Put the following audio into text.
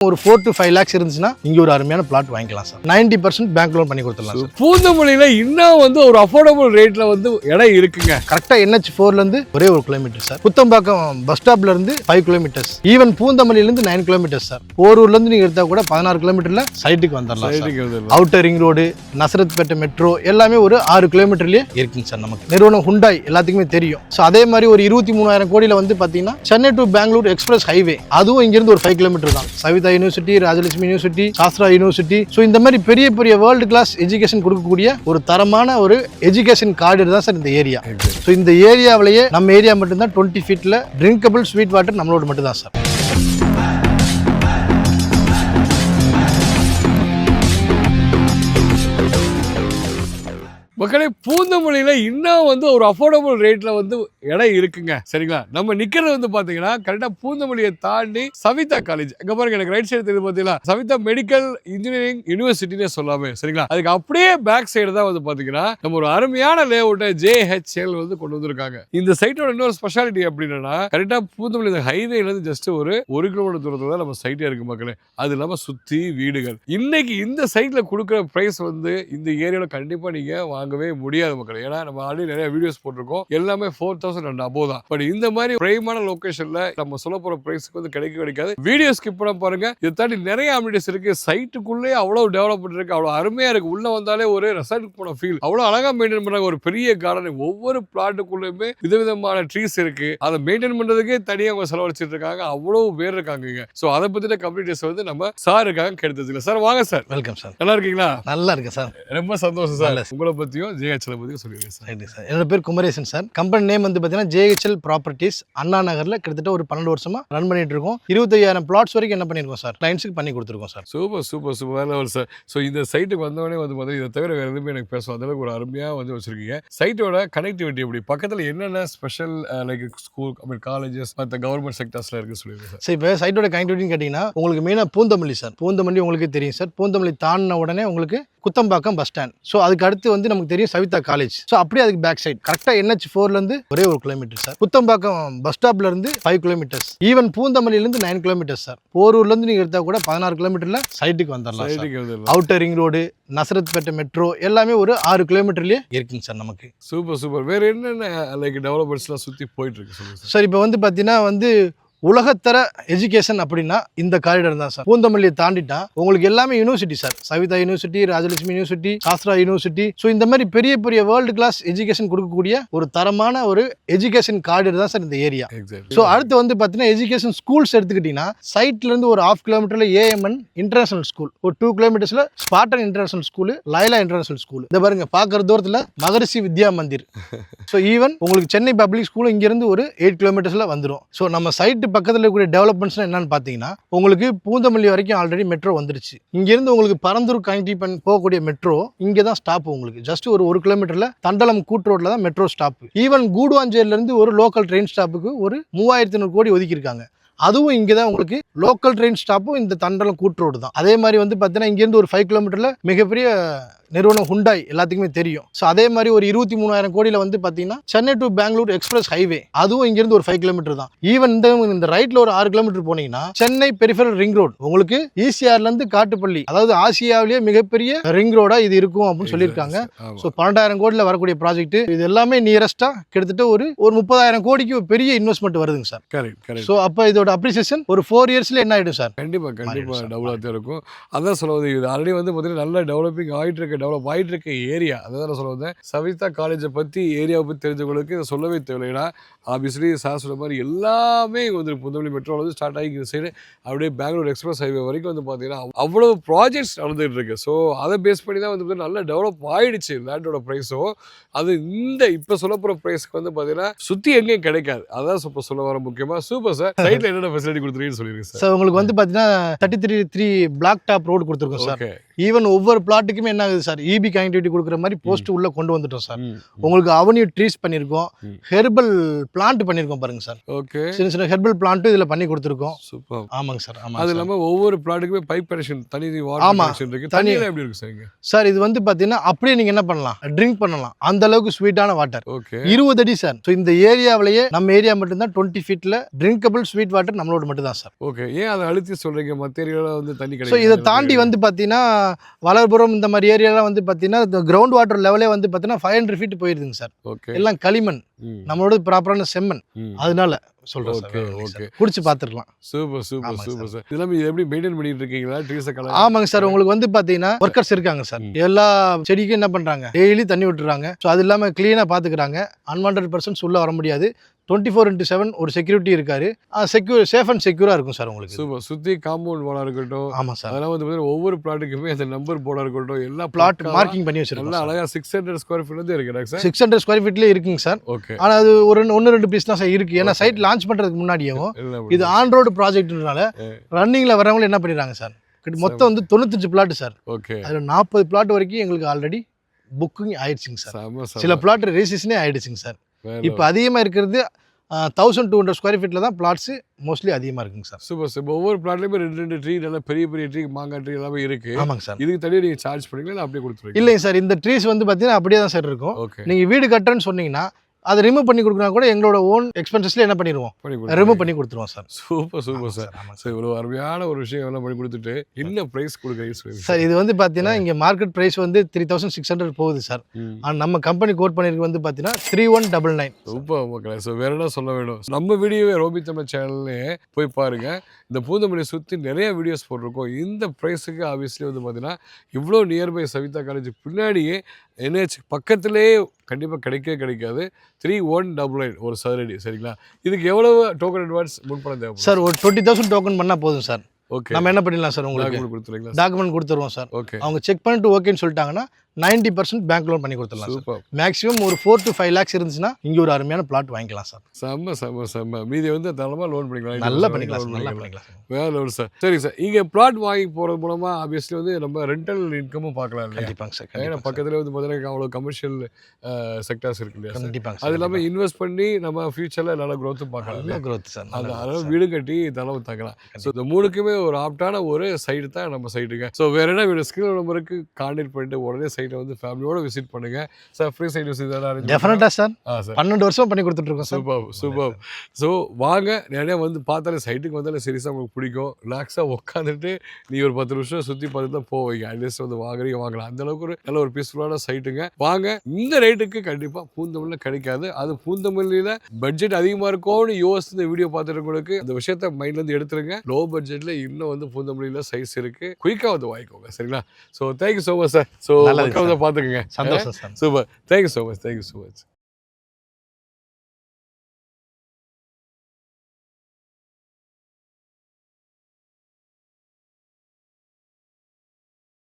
ஒரு 4 to 5 lakhs இருந்துச்சுன்னா இங்க ஒரு அருமையான பிளாட் வாங்கிக்கலாம் சார். 90% பேங்க் லோன் பண்ணி கொடுத்துடலாம் சார். பூந்தமல்லியில இன்னும் ஒரு அஃபோர்டபுள் ரேட்ல இடம் இருக்குங்க. கரெக்டா NH4ல இருந்து ஒரே ஒரு கிலோமீட்டர் சார். புத்தம்பாக்கம் பஸ் ஸ்டாப்ல இருந்து 5 கிலோமீட்டர்ஸ். ஈவன் பூந்தமல்லியில இருந்து 9 கிலோமீட்டர்ஸ் சார். போரூர்ல இருந்து நீங்க எடுத்தா கூட 16 கிலோமீட்டர்ல சைட்டுக்கு வந்துடலாம். Outer ring road, Nazarethpettai metro எல்லாமே ஒரு 6 கிலோமீட்டர்லயே இருக்குங்க சார். நமக்கு நிறுவனம் ஹுண்டாய் எல்லாத்துக்குமே தெரியும். ஸோ அதே மாதிரி ஒரு 23,000 கோடியில பாத்தீங்கன்னா Chennai to Bangalore express highway, அதுவும் இங்கிருந்து ஒரு 5 கிலோமீட்டர் தான். Saveetha university, Rajalakshmi university, Sastra university, so இந்த மாதிரி பெரிய பெரிய வேர்ல்டு கிளாஸ் எஜுகேஷன் கொடுக்கக்கூடிய ஒரு தரமான ஒரு எஜுகேஷன் கார்டு தான் சார் இந்த ஏரியா. ஸோ இந்த ஏரியாவிலேயே நம்ம ஏரியா மட்டும்தான் 20 ஃபீட்ல ட்ரிங்கபிள் ஸ்வீட் வாட்டர் நம்மளோட மட்டும் தான் சார். மக்களே, பூந்தமல்லியில இன்னும் ஒரு அஃபோர்டபுள் ரேட்ல இடம் இருக்குங்க. சரிங்களா? நம்ம நிக்கிறது பாத்தீங்கன்னா கரெக்டா பூந்தமல்லியை தாண்டி சவிதா காலேஜ். அங்க பாருங்க, எனக்கு ரைட் சைடு தெரியுது பாத்தீங்களா, சவிதா மெடிக்கல் இன்ஜினியரிங் யூனிவர்சிட்டினே சொல்லாமே. சரிங்களா? அதுக்கு அப்படியே பேக் சைடு தான் பாத்தீங்கன்னா நம்ம ஒரு அருமையான லே அவுட்டை JHL கொண்டு வந்திருக்காங்க. இந்த சைட்டோட இன்னொரு ஸ்பெஷாலிட்டி அப்படின்னா கரெக்டா பூந்தமல்லி ஹைவேல இருந்து ஜஸ்ட் ஒரு கிலோமீட்டர் தூரத்துல தான் நம்ம சைட்டே இருக்கு மக்களே. அது இல்லாம சுத்தி வீடுகள். இன்னைக்கு இந்த சைட்ல கொடுக்குற பிரைஸ் இந்த ஏரியால கண்டிப்பா நீங்க வாங்கவே முடியாது மக்களே. ஏன்னா நம்ம ஆல்ரெடி நிறைய வீடியோஸ் போட்டிருக்கோம், எல்லாமே 4,000 and above தான். பட் இந்த மாதிரி பிரைமான லொகேஷன்ல நம்ம சொல்ல போற பிரைஸ்க்கு கிடைக்காது. வீடியோ ஸ்கிப் பண்ண பாருங்க. இதை தாண்டி நிறைய அமினிட்டிஸ் இருக்கு. சைட்டுக்குள்ளே அவ்வளவு டெவலப்மெண்ட் இருக்கு, அவ்வளவு அருமையா இருக்கு. உள்ள வந்தாலே ஒரு ரெசார்ட் போன ஃபீல். அவ்வளவு அழகா மெயின்டைன் பண்றாங்க. ஒரு பெரிய கார்டன், ஒவ்வொரு பிளாட்டுக்குள்ளேயுமே விதவிதமான ட்ரீஸ் இருக்கு. அதை மெயின்டைன் பண்றதுக்கே தனியாக அவங்க செலவழிச்சிட்டு இருக்காங்க. அவ்வளவு பேர் இருக்காங்க. சோ அதை பத்தின கம்ப்ளீட்டஸ் நம்ம சார் இருக்காங்க கெடுத்ததுல. சார் வாங்க சார். Welcome sir. நல்லா இருக்கீங்களா? நல்லா இருக்கு சார். ரொம்ப சந்தோஷம் சார். உங்களை பத்தியும் JHL பத்தியும் சொல்லிருக்கேன் சார். என்னோட பேர் குமரேசன் சார். கம்பெனி நேம் பாத்தீங்கன்னா JHL ப்ராப்பர்ட்டிஸ். அண்ணா நகர்ல கிட்டத்தட்ட ஒரு 12 வருஷமா ரன் பண்ணிட்டு இருக்கோம். 25,000 பிளாட்ஸ் வரைக்கும் என்ன பண்ணிருக்கோம் சார், கிளைண்ட்ஸ்க்கு பண்ணி கொடுத்துருக்கோம் சார். சூப்பர் சூப்பர் சூப்பர் வேற லெவல் சார். ஸோ இந்த சைட்டுக்கு வந்தவொடனே பார்த்தீங்கன்னா இதை தவிர வேறு எதுவுமே எனக்கு பேசும் அந்த அளவுக்கு ஒரு அருமையாக வச்சிருக்கீங்க. சைட்டோட கனெக்டிவிட்டி எப்படி, பக்கத்தில் என்னென்ன ஸ்பெஷல் லைக் ஸ்கூல், காலேஜஸ், மற்ற கவர்மெண்ட் செக்டர்ஸ்ல இருக்கு சொல்லிடுங்க சார். சரி, இப்போ சைட்டோட கனெக்டிவிட்டின்னு கேட்டிங்கன்னா உங்களுக்கு மெயினாக பூந்தமல்லி சார். பூந்தமல்லி உங்களுக்கு தெரியும் சார். பூந்தமல்லி தாண்டின உடனே உங்களுக்கு குத்தம்பாக்கம் பஸ் ஸ்டாண்ட். ஸோ அதுக்கு அடுத்து நமக்கு தெரியும் சவிதா காலேஜ். ஸோ அப்படியே அதுக்கு பேக் சைடு கரெக்டாக NH4ல இருந்து ஒரே ஒரு கிலோமீட்டர் சார். குத்தம்பாக்கம் பஸ் ஸ்டாப்ல இருந்து 5 கிலோமீட்டர்ஸ். ஈவன் பூந்தமல்லியில இருந்து 9 கிலோமீட்டர்ஸ் சார். போரூர்ல இருந்து நீங்க எடுத்தா கூட 16 கிலோமீட்டர்ல சைட்டுக்கு வந்துடலாம். Outer ring road, Nazarethpettai metro எல்லாமே ஒரு 6 கிலோமீட்டர்லயே இருக்குங்க சார் நமக்கு. Super super. வேற என்னென்ன லைக் டெவலப்மெண்ட்ஸ்லாம் சுற்றி போயிட்டு இருக்கு சொல்லுங்க சார். இப்போ பார்த்தீங்கன்னா உலகத்தர எஜுகேஷன் அப்படின்னா இந்த காரிடர் தான் சார். பூந்தமல்லியை தாண்டிட்டா உங்களுக்கு எல்லாமே university sir. Saveetha university, Rajalakshmi university, Sastra university, so இந்த மாதிரி பெரிய பெரிய வேர்ல்டு கிளாஸ் எஜுகேஷன் கொடுக்கக்கூடிய ஒரு தரமான ஒரு எஜுகேஷன் காரிடர் தான் சார் இந்த ஏரியா. ஸோ அடுத்து பார்த்தீங்கன்னா எஜுகேஷன் ஸ்கூல்ஸ் எடுத்துக்கிட்டீங்கன்னா சைட்ல இருந்து ஒரு 1/2 கிலோமீட்டர்ல AMN இன்டர்நேஷனல் ஸ்கூல், ஒரு 2 கிலோமீட்டர்ஸ்ல Spartan international school, Laila international school. இந்த பாருங்க பார்க்குற தூரத்தில் மகரிஷி வித்யா மந்திர். ஸோ ஈவன் உங்களுக்கு சென்னை பப்ளிக் ஸ்கூல் இங்கிருந்து ஒரு 8 கிலோமீட்டர்ஸ்ல வந்துடும். ஸோ நம்ம சைட்டு பக்கத்தில் இருக்கக்கூடிய டெவலப்மெண்ட்ஸ் என்னன்னு பார்த்தீங்கன்னா உங்களுக்கு பூந்தமல்லி வரைக்கும் ஆல்ரெடி மெட்ரோ வந்துருச்சு. இங்கிருந்து உங்களுக்கு பரந்தூர் கனெக்டிவ் போகக்கூடிய மெட்ரோ இங்கே தான் ஸ்டாப். உங்களுக்கு ஜஸ்ட் ஒரு கிலோமீட்டர்ல தண்டலம் கூட்டு ரோட்ல தான் மெட்ரோ ஸ்டாப். ஈவன் கூடுவாஞ்சேரியில இருந்து ஒரு லோக்கல் ட்ரெயின் ஸ்டாப்புக்கு ஒரு 3,500 கோடி ஒதுக்கியிருக்காங்க. அதுவும் இங்கே தான் உங்களுக்கு லோக்கல் ட்ரெயின் ஸ்டாப்பும் இந்த தண்டலம் கூட்டு ரோடு தான். அதே மாதிரி பார்த்தீங்கன்னா இங்கேருந்து ஒரு 5 கிலோமீட்டர்ல மிகப்பெரிய நிறுவனம் ஹுண்டாய் எல்லாத்துக்குமே தெரியும். ஸோ அதே மாதிரி ஒரு 23,000 கோடியில் பார்த்தீங்கன்னா Chennai to Bangalore express highway, அதுவும் இங்கிருந்து ஒரு 5 கிலோமீட்டர் தான். ஈவன் இந்த ரைட்ல ஒரு 6 கிலோமீட்டர் போனீங்கன்னா சென்னை பெரிஃபரல் ரிங் ரோடு உங்களுக்கு ECRல இருந்து காட்டுப்பள்ளி, அதாவது ஆசியாவிலேயே மிகப்பெரிய ரிங் ரோடா இது இருக்கும் அப்படின்னு சொல்லியிருக்காங்க. ஸோ 12,000 கோடியில் வரக்கூடிய ப்ராஜெக்ட் இது எல்லாமே நியரஸ்டா கிட்டத்தட்ட ஒரு 30,000 கோடிக்கு பெரிய இன்வெஸ்ட்மெண்ட் வருதுங்க சார். கரெக்ட். ஸோ அப்போ இதோட அப்ரிசியேஷன் ஒரு 4 இயர்ஸ்ல என்ன ஆயிடும் சார்? கண்டிப்பா டெவலப் இருக்கும். அதான் சொல்லுவது, இது ஆல்ரெடி பார்த்தீங்கன்னா நல்லா டெவலப்பிங் டெவலப் ஆகிட்டு இருக்க ஏரியா. அதான் சொல்ல வந்தேன். சவிதா காலேஜை பற்றி, ஏரியாவை பற்றி தெரிஞ்சவங்களுக்கு இதை சொல்லவே தேவையில்லைன்னா ஆப்வியஸ்லி சார் சொன்ன மாதிரி எல்லாமே புந்தமல்லி மெட்ரோவில் ஸ்டார்ட் ஆகி இந்த சைடு அப்படியே பெங்களூர் எக்ஸ்பிரஸ் ஹைவே வரைக்கும் பார்த்தீங்கன்னா அவ்வளோ ப்ராஜெக்ட்ஸ் நடந்துகிட்டு இருக்கு. ஸோ அதை பேஸ் பண்ணி தான் நல்லா டெவலப் ஆகிடுச்சு லேண்டோட ப்ரைஸும். அது இந்த இப்போ சொல்ல போகிற ப்ரைஸ்க்கு பார்த்தீங்கன்னா சுற்றி எங்கேயும் கிடைக்காது. அதான் இப்போ சொல்ல வர முக்கியமாக. Super sir. சைட்டில் என்னென்ன ஃபெசிலிட்டி கொடுத்துருக்கீங்கன்னு சொல்லியிருக்கேன் சார். உங்களுக்கு பார்த்தீங்கன்னா 33 பிளாக் டாப் ரோடு கொடுத்துருக்கோம் சார். ஈவன் ஒவ்வொரு பிளாட்டுக்குமே என்ன ஆகுது சார், EB கனெக்டிவிட்டி கொடுக்குற மாதிரி போஸ்ட் உள்ள கொண்டு வந்துட்டோம் சார். உங்களுக்கு அவென்யூ ட்ரீஸ் பண்ணியிருக்கோம், ஹெர்பல் பிளான்ட் பண்ணியிருக்கோம் பாருங்க சார். ஓகே. சின்ன சின்ன ஹெர்பல் பிளான்ட்டும் இதில் பண்ணி கொடுத்துருக்கோம். சூப்பர். ஆமாங்க சார். ஆமாம். அது இல்லாமல் ஒவ்வொரு ப்ளாட்டுக்குமே பைப் கனெக்ஷன் தனி வாட்டர் கனெக்ஷன் இருக்கு. தண்ணியில் எப்படி இருக்கு சார் இங்க? சார் இது வந்து பார்த்தீங்கன்னா அப்படியே நீங்கள் என்ன பண்ணலாம், ட்ரிங்க் பண்ணலாம். அந்த அளவுக்கு ஸ்வீட்டான வாட்டர். ஓகே. 20 அடி சார். ஸோ இந்த ஏரியாவிலேயே நம்ம ஏரியா மட்டும்தான் 20 ஃபீட்டில் ட்ரிங்கபிள் ஸ்வீட் வாட்டர் நம்மளோட மட்டும் தான் சார். ஓகே. ஏன் அதை அழுத்தி சொல்றீங்க? மற்ற ஏரியாவில் வந்து தண்ணி ஸோ கிடைக்கும். இதை தாண்டி வந்து பார்த்தீங்கன்னா வளர்புரம் இந்த மாதிரி ஏரியாலாம் வந்து பார்த்தீங்கன்னா இந்த கிரவுண்ட் வாட்டர் லெவலே வந்து பார்த்தீங்கன்னா 500 ஃபீட் போயிருதுங்க சார். ஓகே. எல்லாம் களிமண், நம்மளோட ப்ராப்பரான செம்மண். அதனால சொல்றேன் சார். ஓகே. ஓகே. குடிச்சு பார்த்துக்கலாம். Super super super sir. இதெல்லாம் எப்படி மெயின்டைன் பண்ணிட்டு இருக்கீங்களா ட்ரீஸை கலர்? ஆமாங்க சார். உங்களுக்கு வந்து பார்த்தீங்கன்னா ஒர்க்கர்ஸ் இருக்காங்க சார். எல்லா செடிக்கும் என்ன பண்ணுறாங்க, டெய்லி தண்ணி விட்டுறாங்க. ஸோ அது இல்லாமல் க்ளீனாக பார்த்துக்கிறாங்க. அன்வான்ட் பர்சன்ஸ் உள்ளே வர முடியாது. 24/7 ஒரு செக்யூரிட்டி இருக்காரு. சேஃப் அண்ட் செக்யூரா இருக்கும் சார் உங்களுக்கு. சூப்பர். சுற்றி காம்பவுண்ட் போர்டாக இருக்கட்டும். ஆமாம் சார். அதெல்லாம் வந்து ஒவ்வொரு பிளாட்டுக்குமே அந்த நம்பர் போர்டாக இருக்கட்டும், எல்லா பிளாட் மார்க்கிங் பண்ணி வச்சிருக்கோம். நல்லா அழகாக 600 ஸ்கொயர் ஃபீட் வந்து இருக்குடா சார். 600 ஸ்கொயர் ஃபீட்லேயே இருக்குங்க சார். ஓகே. ஆனால் அது ஒரு 1-2 பீஸ் தான் சார் இருக்குது. ஏன்னா சைட் லான்ச் பண்ணுறதுக்கு முன்னாடியும் இது ஆன் ரோடு ப்ராஜெக்ட்னால ரன்னிங்கில் வரவங்களும் என்ன பண்ணிடுறாங்க சார், மொத்தம் வந்து 95 பிளாட் சார். ஓகே. அதில் 40 பிளாட் வரைக்கும் எங்களுக்கு ஆல்ரெடி புக்கிங் ஆயிடுச்சுங்க சார். சில பிளாட் ரெஜிஸ்ட்ரேஷனே ஆயிடுச்சுங்க சார். இப்போ அதிகமாக இருக்கிறது 1200 ஸ்கொயர் ஃபீட்டில் தான் பிளாட்ஸ் மோஸ்ட்லி அதிகமாக இருக்குங்க சார். Super sir. ஒவ்வொரு பிளாட்லேயுமே 2 ட்ரீ, நல்லா பெரிய பெரிய ட்ரீ, மாங்காய் ட்ரீ எல்லாமே இருக்கு. ஆமாங்க சார். இதுக்கு தனியாக நீங்கள் சார்ஜ் பண்ணுவீங்களா இல்லை அப்படியே கொடுத்துருவீங்க? இல்லைங்க சார். இந்த ட்ரீஸ் வந்து பார்த்தீங்கன்னா அப்படியே தான் சார் இருக்கும். ஓகே. நீங்கள் வீடு கட்டுறேன்னு சொன்னீங்கன்னா அதை ரிமூவ் பண்ணி கொடுக்குறா கூட எங்களோட ஓன் எக்ஸ்பென்சஸ்ல என்ன பண்ணிடுவோம், ரிமூவ் பண்ணி கொடுத்துருவோம் sir. Super super sir. Sir இவ்வளோ அருமையான ஒரு விஷயம் எல்லாம் பண்ணி கொடுத்துட்டு என்ன ப்ரைஸ் கொடுக்குறீங்க சார்? இது வந்து பார்த்தீங்கன்னா இங்கே மார்க்கெட் ப்ரைஸ் வந்து 3600 போகுது சார். ஆனால் நம்ம கம்பெனி கோட் பண்ணிருக்கு வந்து பார்த்தீங்கன்னா 3199. சூப்பர் மக்களே. ஸோ வேற என்ன சொல்ல வேணும், நம்ம வீடியோவே ரோபி தமிழ் சேனல்லே போய் பாருங்க. இந்த பூந்தமல்லி சுற்றி நிறைய வீடியோஸ் போட்டிருக்கோம். இந்த ப்ரைஸுக்கு ஆப்வியஸ்லி வந்து பார்த்தீங்கன்னா இவ்வளோ நியர்பை சவிதா காலேஜ் பின்னாடியே NH பக்கத்துலேயே கண்டிப்பாக கிடைக்காது. 3199 ஒரு சதுரடி. சரிங்களா? இதுக்கு எவ்வளவு டோக்கன் அட்வான்ஸ் முன்பணம் தேவை சார்? ஒரு 20,000 டோக்கன் பண்ணால் போதும் சார். ஓகே. நம்ம என்ன பண்ணிடலாம் சார், உங்களுக்கு கொடுத்துருங்களா? டாக்குமெண்ட் கொடுத்துருவோம் சார். ஓகே. அவங்க செக் பண்ணிட்டு ஓகேன்னு சொல்லிட்டாங்கன்னா 90% பேங்க் லோன் பண்ணி கொடுத்துடலாம். சூப்பர். மேக்ஸிமம் ஒரு 4 to 5 lakhs இருந்துச்சுன்னா இங்கே ஒரு அருமையான பிளாட் வாங்கிக்கலாம் சார். செம்ம. மீதி வந்து தரமாக லோன் பண்ணிக்கலாம். நல்லா பண்ணிக்கலாம். வேற லெவல் சார். சரி சார். இங்கே பிளாட் வாங்கி போகிறது மூலமாக ஆப்வியஸ்லி வந்து நம்ம ரெண்டல் இன்கமும் பார்க்கலாம் இல்லையா? கண்டிப்பாங்க சார். ஏன்னா பக்கத்தில் வந்து பார்த்தீங்கன்னா அவ்வளோ கமர்ஷியல் செக்டர்ஸ் இருக்கு இல்லையா? கண்டிப்பாங்க. அது இல்லாமல் இன்வெஸ்ட் பண்ணி நம்ம ஃபியூச்சரில் நல்ல க்ரோத்தும் பார்க்கலாம். நல்ல க்ரோத் சார். அதனால வீடு கட்டி தளவு தாக்கலாம். ஸோ இந்த மூணுக்குமே ஒரு ஆப்டான ஒரு சைடு தான் நம்ம சைட்டுங்க. ஸோ வேற என்ன வீடு ஸ்கிரீன் நம்பருக்கு கான்டாக்ட் பண்ணிட்டு உடனே சைட்டை வந்து ஃபேமிலியோட விசிட் பண்ணுங்க சார். ஃப்ரீ சைட் விசிட் தான் டெஃபினட்டா சார். சார் 12 வருஷமா பண்ணி கொடுத்துட்டு இருக்கோம் சார். சூப்பர். ஸோ வாங்க, நிறைய வந்து பார்த்தாலே சைட்டுக்கு வந்தாலே சீரியஸாக உங்களுக்கு பிடிக்கும். ரிலாக்ஸாக உட்காந்துட்டு நீ ஒரு 10 நிமிஷம் சுற்றி பார்த்து தான் போவீங்க. அட்லீஸ்ட் வந்து வாங்கலாம். அந்த அளவுக்கு ஒரு நல்ல ஒரு பீஸ்ஃபுல்லான சைட்டுங்க. வாங்க. இந்த ரேட்டுக்கு கண்டிப்பாக பூந்தமல்லியில் கிடைக்காது. அது பூந்தமல்லியில் பட்ஜெட் அதிகமாக இருக்கும்னு யோசித்து இந்த வீடியோ பார்த்துருக்கவங்களுக்கு அந்த விஷயத்த மைண்ட்லேருந்து எடுத்துருங்க. லோ பட்ஜெட்டில் இன்னும் வந்து பூந்தமல்லியில் சைஸ் இருக்குது. குயிக்காக வந்து வாங்கிக்கோங்க. சரிங்களா? So thank you so much sir. So பார்த்துக்கோங்க. சந்தோஷம் sir. Super. Thank you so much.